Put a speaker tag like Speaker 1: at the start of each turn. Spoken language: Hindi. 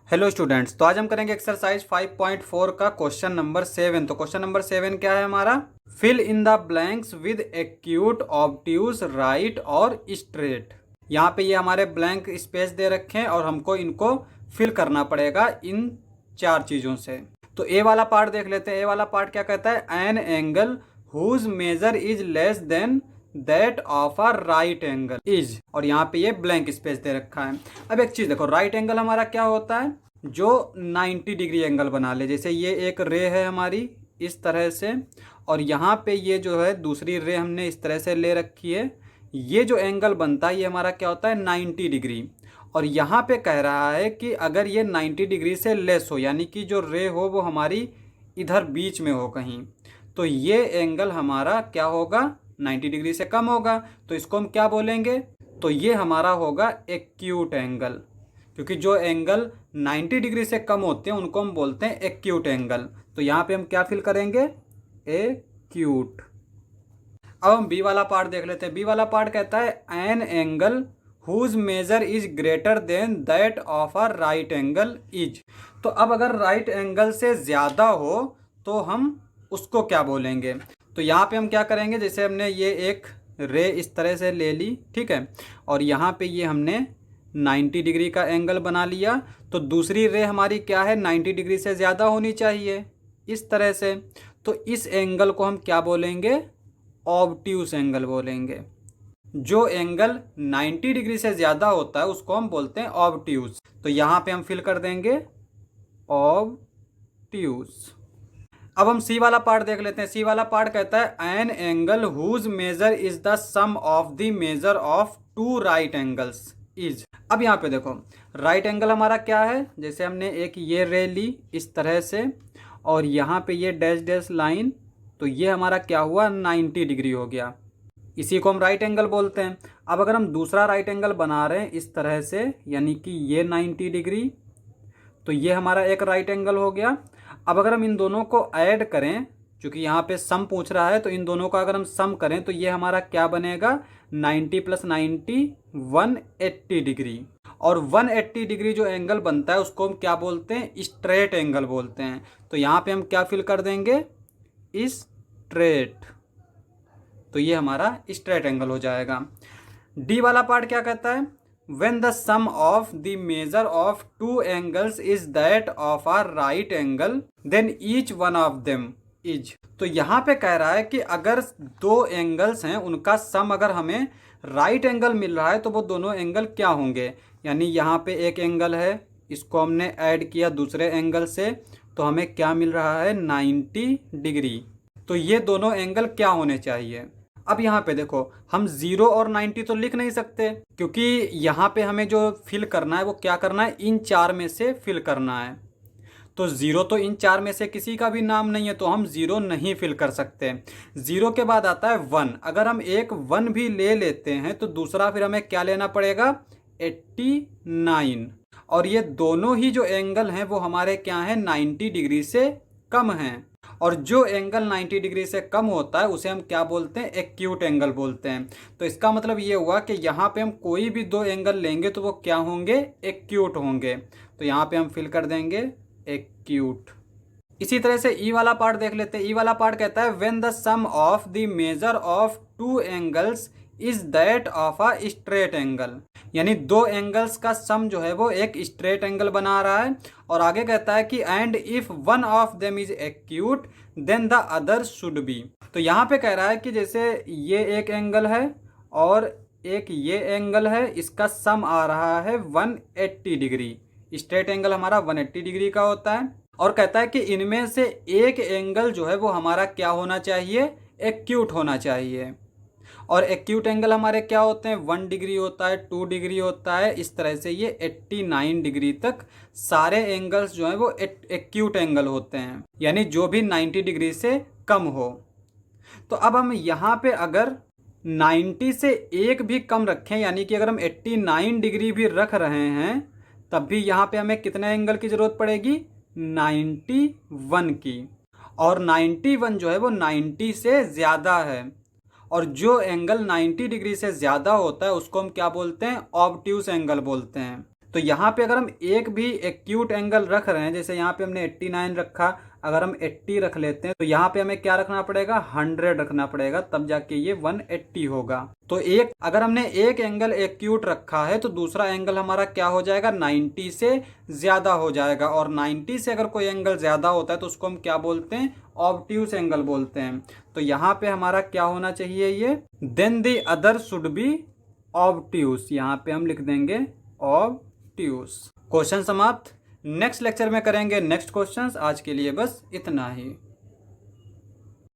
Speaker 1: हेलो स्टूडेंट्स, तो आज हम करेंगे एक्सरसाइज 5.4 का क्वेश्चन नंबर 7। तो क्वेश्चन नंबर 7 क्या है हमारा? Fill in the blanks with acute, obtuse, right और स्ट्रेट। यहाँ पे ये हमारे ब्लैंक स्पेस दे रखे हैं और हमको इनको फिल करना पड़ेगा इन चार चीज़ों से। तो ए वाला पार्ट देख लेते हैं। ए वाला पार्ट क्या कहता है? An angle whose measure is less than that of a right angle is, और यहाँ पे ये ब्लैंक स्पेस दे रखा है। अब एक चीज देखो, राइट एंगल हमारा क्या होता है? जो 90 डिग्री एंगल बना ले। जैसे ये एक रे है हमारी इस तरह से, और यहाँ पे ये जो है दूसरी रे हमने इस तरह से ले रखी है। ये जो एंगल बनता है ये हमारा क्या होता है? 90 डिग्री। और यहाँ पे कह रहा है कि अगर ये 90 डिग्री से लेस हो, यानी कि जो रे हो वो हमारी इधर बीच में हो कहीं, तो ये एंगल हमारा क्या होगा? 90 डिग्री से कम होगा। तो इसको हम क्या बोलेंगे? तो ये हमारा होगा एक्यूट एंगल, क्योंकि जो एंगल 90 डिग्री से कम होते हैं उनको हम बोलते हैं एक्यूट एंगल। तो यहाँ पे हम क्या फिल करेंगे? एक्यूट। अब हम बी वाला पार्ट देख लेते हैं। बी वाला पार्ट कहता है an angle whose measure is greater than that of a right angle is. तो अब अगर राइट एंगल से ज़्यादा हो तो हम उसको क्या बोलेंगे? तो यहाँ पे हम क्या करेंगे? जैसे हमने ये एक रे इस तरह से ले ली, ठीक है, और यहाँ पे ये हमने 90 डिग्री का एंगल बना लिया। तो दूसरी रे हमारी क्या है? 90 डिग्री से ज़्यादा होनी चाहिए इस तरह से। तो इस एंगल को हम क्या बोलेंगे? ऑब्ट्यूस एंगल बोलेंगे। जो एंगल 90 डिग्री से ज़्यादा होता है उसको हम बोलते हैं ऑब्ट्यूस। तो यहाँ पे हम फिल कर देंगे ऑब्ट्यूस। अब हम सी वाला पार्ट देख लेते हैं। सी वाला पार्ट कहता है an angle whose measure is the sum of the measure of two right angles is. अब यहाँ पे देखो, राइट एंगल हमारा क्या है? जैसे हमने एक ये रे ली इस तरह से, और यहाँ पे ये डैश डैश लाइन, तो ये हमारा क्या हुआ? 90 डिग्री हो गया। इसी को हम राइट एंगल बोलते हैं। अब अगर हम दूसरा राइट एंगल बना रहे हैं इस तरह से, यानी कि ये 90 डिग्री, तो ये हमारा एक राइट एंगल हो गया। अब अगर हम इन दोनों को ऐड करें, क्योंकि यहाँ पे सम पूछ रहा है, तो इन दोनों का अगर हम सम करें तो ये हमारा क्या बनेगा? 90 + 90 180 डिग्री। और 180 डिग्री जो एंगल बनता है उसको हम क्या बोलते हैं? स्ट्रेट एंगल बोलते हैं। तो यहाँ पे हम क्या फिल कर देंगे? स्ट्रेट। तो ये हमारा स्ट्रेट एंगल हो जाएगा। डी वाला पार्ट क्या कहता है? when the sum of the measure of two angles is that of a right angle then each one of them is। तो यहाँ पे कह रहा है कि अगर दो एंगल्स हैं उनका सम अगर हमें राइट एंगल मिल रहा है तो वो दोनों एंगल क्या होंगे? यानी यहाँ पे एक एंगल है, इसको हमने ऐड किया दूसरे एंगल से, तो हमें क्या मिल रहा है? 90 डिग्री। तो ये दोनों एंगल क्या होने चाहिए? अब यहाँ पे देखो, हम 0 और 90 तो लिख नहीं सकते, क्योंकि यहाँ पे हमें जो फिल करना है वो क्या करना है? इन चार में से फिल करना है। तो 0 तो इन चार में से किसी का भी नाम नहीं है, तो हम 0 नहीं फिल कर सकते। 0 के बाद आता है 1। अगर हम एक 1 भी ले लेते हैं तो दूसरा फिर हमें क्या लेना पड़ेगा? 89। और ये दोनों ही जो एंगल हैं वो हमारे क्या हैं? 90 डिग्री से कम हैं। और जो एंगल 90 डिग्री से कम होता है उसे हम क्या बोलते हैं? एक्यूट एंगल बोलते हैं। तो इसका मतलब ये हुआ कि यहाँ पे हम कोई भी दो एंगल लेंगे तो वो क्या होंगे? एक्यूट होंगे। तो यहाँ पे हम फिल कर देंगे एक्यूट। इसी तरह से ई वाला पार्ट देख लेते हैं। ई वाला पार्ट कहता है when the sum of the measure of two angles is that of a straight angle. यानी दो एंगल्स का सम जो है वो एक स्ट्रेट एंगल बना रहा है। और आगे कहता है कि and if one of them is acute then the other should be. तो यहाँ पे कह रहा है कि जैसे ये एक एंगल है और एक ये एंगल है, इसका सम आ रहा है 180 डिग्री। स्ट्रेट एंगल हमारा 180 डिग्री का होता है। और कहता है कि इनमें से एक एंगल जो है वो हमारा क्या होना चाहिए? एक्यूट होना चाहिए। और एक्यूट एंगल हमारे क्या होते हैं? 1 डिग्री होता है, 2 डिग्री होता है, इस तरह से ये 89 डिग्री तक सारे एंगल्स जो हैं वो एक्यूट एंगल होते हैं, यानी जो भी 90 डिग्री से कम हो। तो अब हम यहाँ पे अगर 90 से एक भी कम रखें, यानी कि अगर हम 89 डिग्री भी रख रहे हैं, तब भी यहाँ पे हमें कितने एंगल की ज़रूरत पड़ेगी? 91 की। और 91 जो है वो 90 से ज़्यादा है। और जो एंगल 90 डिग्री से ज़्यादा होता है उसको हम क्या बोलते हैं? ऑब्ट्यूस एंगल बोलते हैं। तो यहाँ पे अगर हम एक भी एक्यूट एंगल रख रहे हैं, जैसे यहाँ पे हमने 89 रखा, अगर हम 80 रख लेते हैं तो यहाँ पे हमें क्या रखना पड़ेगा, 100 रखना पड़ेगा, तब जाके ये 180 होगा। तो एक अगर हमने एक एंगल एक्यूट रखा है तो दूसरा एंगल हमारा क्या हो जाएगा, 90 से ज्यादा हो जाएगा। और 90 से अगर कोई एंगल ज्यादा होता है तो उसको हम क्या बोलते हैं, ऑब्ट्यूस एंगल बोलते हैं। तो यहाँ पे हमारा क्या होना चाहिए, ये then the other should be obtuse, यहाँ पे हम लिख देंगे ऑब्ट्यूस। क्वेश्चन समाप्त। नेक्स्ट लेक्चर में करेंगे नेक्स्ट क्वेश्चंस। आज के लिए बस इतना ही।